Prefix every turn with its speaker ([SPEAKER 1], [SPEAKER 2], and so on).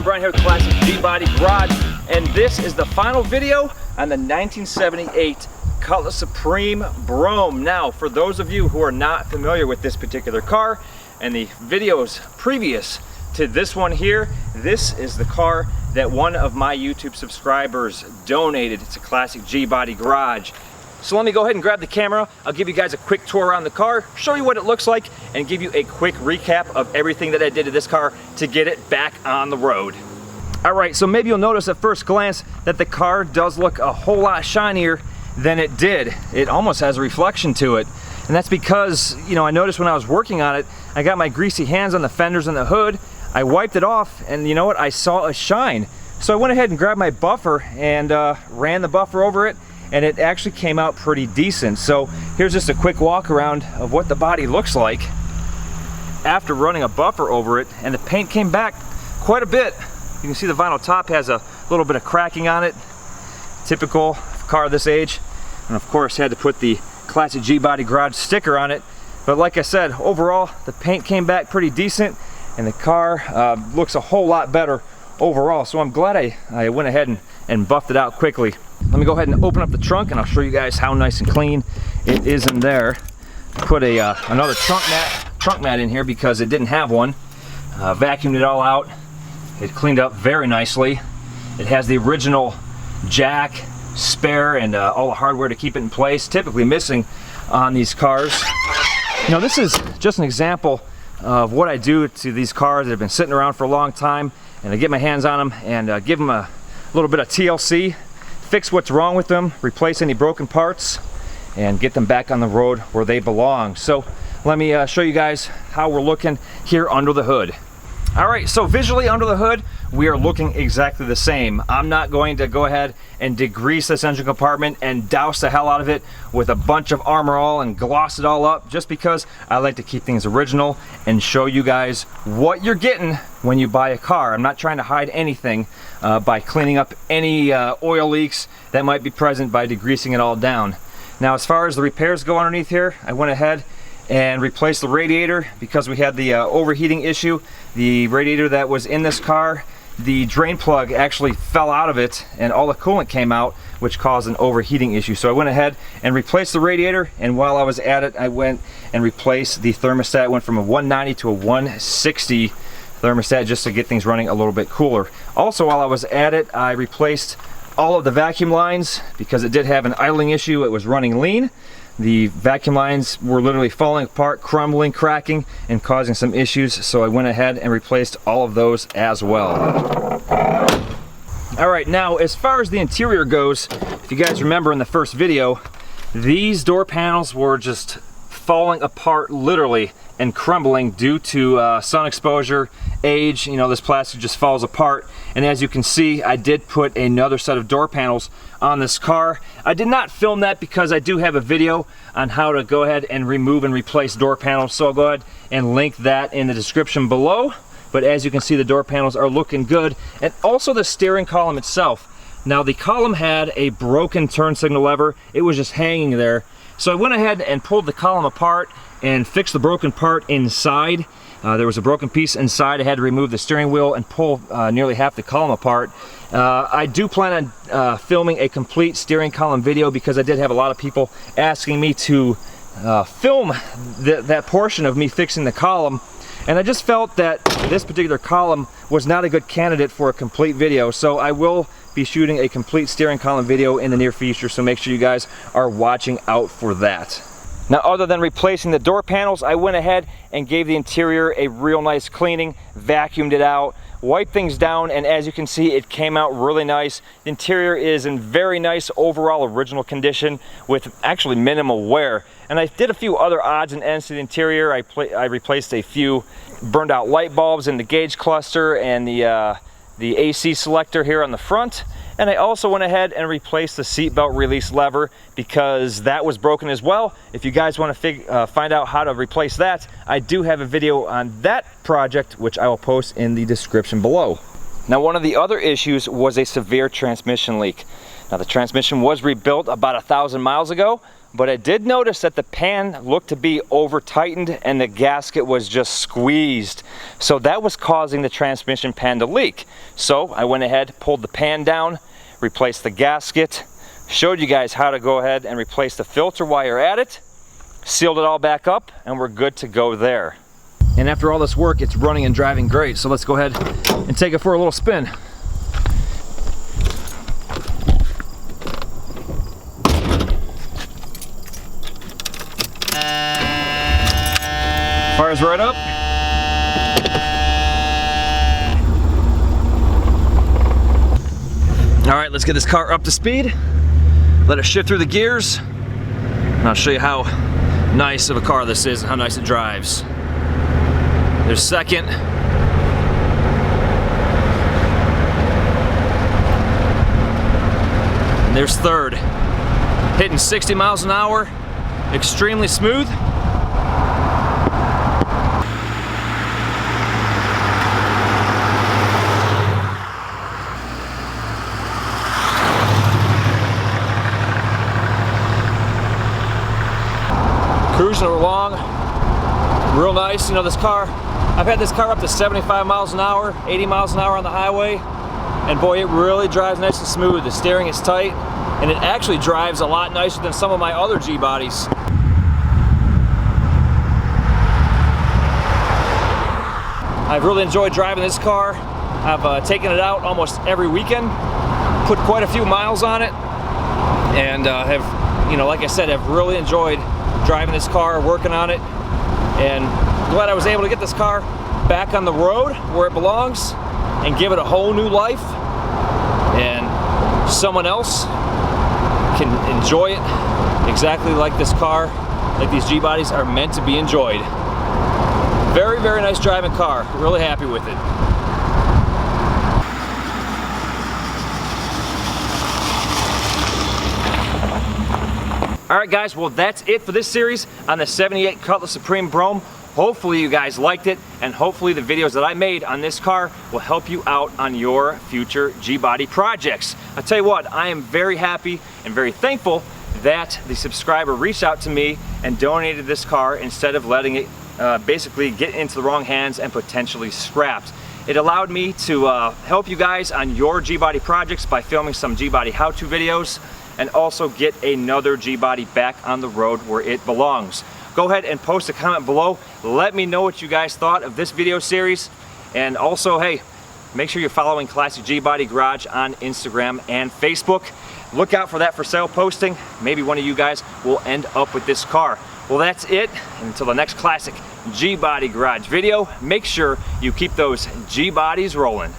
[SPEAKER 1] Brian here with Classic GBody Garage, and this is the final video on the 1978 Cutlass Supreme Brougham. Now, for those of you who are not familiar with this particular car and the videos previous to this one here, this is the car that one of my YouTube subscribers donated to Classic GBody Garage. So let me go ahead and grab the camera. I'll give you guys a quick tour around the car, show you what it looks like, and give you a quick recap of everything that I did to this car to get it back on the road. Alright, so maybe you'll notice at first glance that the car does look a whole lot shinier than it did. It almost has a reflection to it. And that's because, you know, I noticed when I was working on it, I got my greasy hands on the fenders and the hood, I wiped it off, and you know what, I saw a shine. So I went ahead and grabbed my buffer and ran the buffer over it, and it actually came out pretty decent. So here's just a quick walk around of what the body looks like after running a buffer over it, and the paint came back quite a bit. You can see the vinyl top has a little bit of cracking on it, typical car this age, and of course had to put the Classic GBody Garage sticker on it. But like I said, overall the paint came back pretty decent, and the car looks a whole lot better overall. So I'm glad I went ahead and buffed it out quickly. Let me go ahead and open up the trunk and I'll show you guys how nice and clean it is in there. Put another trunk mat in here because it didn't have one. Vacuumed it all out. It cleaned up very nicely. It has the original jack, spare, and all the hardware to keep it in place, typically missing on these cars. You know, this is just an example of what I do to these cars that have been sitting around for a long time, and I get my hands on them and give them a little bit of TLC, fix what's wrong with them, replace any broken parts, and get them back on the road where they belong. So let me show you guys how we're looking here under the hood. Alright, so visually under the hood, we are looking exactly the same. I'm not going to go ahead and degrease this engine compartment and douse the hell out of it with a bunch of Armor All and gloss it all up, just because I like to keep things original and show you guys what you're getting when you buy a car. I'm not trying to hide anything by cleaning up any oil leaks that might be present by degreasing it all down. Now, as far as the repairs go underneath here, I went ahead and replaced the radiator because we had the overheating issue. The radiator that was in this car, the drain plug actually fell out of it and all the coolant came out, which caused an overheating issue. So I went ahead and replaced the radiator, and while I was at it, I went and replaced the thermostat. Went from a 190 to a 160 thermostat just to get things running a little bit cooler. Also, while I was at it, I replaced all of the vacuum lines because it did have an idling issue. It was running lean. The vacuum lines were literally falling apart, crumbling, cracking, and causing some issues, so I went ahead and replaced all of those as well. Alright, now as far as the interior goes, if you guys remember in the first video, these door panels were just falling apart literally and crumbling due to sun exposure, age. You know, this plastic just falls apart. And as you can see, I did put another set of door panels on this car. I did not film that because I do have a video on how to go ahead and remove and replace door panels, so I'll go ahead and link that in the description below. But as you can see, the door panels are looking good, and also the steering column itself. Now, the column had a broken turn signal lever. It was just hanging there. So I went ahead and pulled the column apart and fixed the broken part inside. There was a broken piece inside. I had to remove the steering wheel and pull nearly half the column apart. I do plan on filming a complete steering column video because I did have a lot of people asking me to film that portion of me fixing the column. And I just felt that this particular column was not a good candidate for a complete video. So I will be shooting a complete steering column video in the near future, so make sure you guys are watching out for that. Now, other than replacing the door panels, I went ahead and gave the interior a real nice cleaning, vacuumed it out, wiped things down, and as you can see, it came out really nice. The interior is in very nice overall original condition with actually minimal wear. And I did a few other odds and ends to the interior. I replaced a few burned out light bulbs in the gauge cluster and the AC selector here on the front. And I also went ahead and replaced the seatbelt release lever because that was broken as well. If you guys want to find out how to replace that, I do have a video on that project, which I will post in the description below. Now, one of the other issues was a severe transmission leak. Now, the transmission was rebuilt about 1,000 miles ago, but I did notice that the pan looked to be over tightened and the gasket was just squeezed. So that was causing the transmission pan to leak. So I went ahead, pulled the pan down, replaced the gasket, showed you guys how to go ahead and replace the filter while you're at it, sealed it all back up, and we're good to go there. And after all this work, it's running and driving great. So let's go ahead and take it for a little spin. Fires right up. All right, let's get this car up to speed. Let it shift through the gears. And I'll show you how nice of a car this is and how nice it drives. There's second. And there's third. Hitting 60 miles an hour, extremely smooth. Cruising along, real nice. You know, this car, I've had this car up to 75 miles an hour, 80 miles an hour on the highway, and boy, it really drives nice and smooth. The steering is tight, and it actually drives a lot nicer than some of my other G-bodies. I've really enjoyed driving this car. I've taken it out almost every weekend, put quite a few miles on it, and have, you know, like I said, I've really enjoyed driving this car, working on it, and glad I was able to get this car back on the road where it belongs and give it a whole new life, and someone else can enjoy it exactly like this car, like these G-bodies are meant to be enjoyed. Very, very nice driving car. Really happy with it. Alright guys, well that's it for this series on the 78 Cutlass Supreme Brougham. Hopefully you guys liked it, and hopefully the videos that I made on this car will help you out on your future G-body projects. I'll tell you what, I am very happy and very thankful that the subscriber reached out to me and donated this car instead of letting it basically get into the wrong hands and potentially scrapped. It allowed me to help you guys on your G-body projects by filming some G-body how-to videos, and also get another G-body back on the road where it belongs. Go ahead and post a comment below. Let me know what you guys thought of this video series. And also, hey, make sure you're following Classic G-Body Garage on Instagram and Facebook. Look out for that for sale posting. Maybe one of you guys will end up with this car. Well, that's it. Until the next Classic G-Body Garage video, make sure you keep those G-bodies rolling.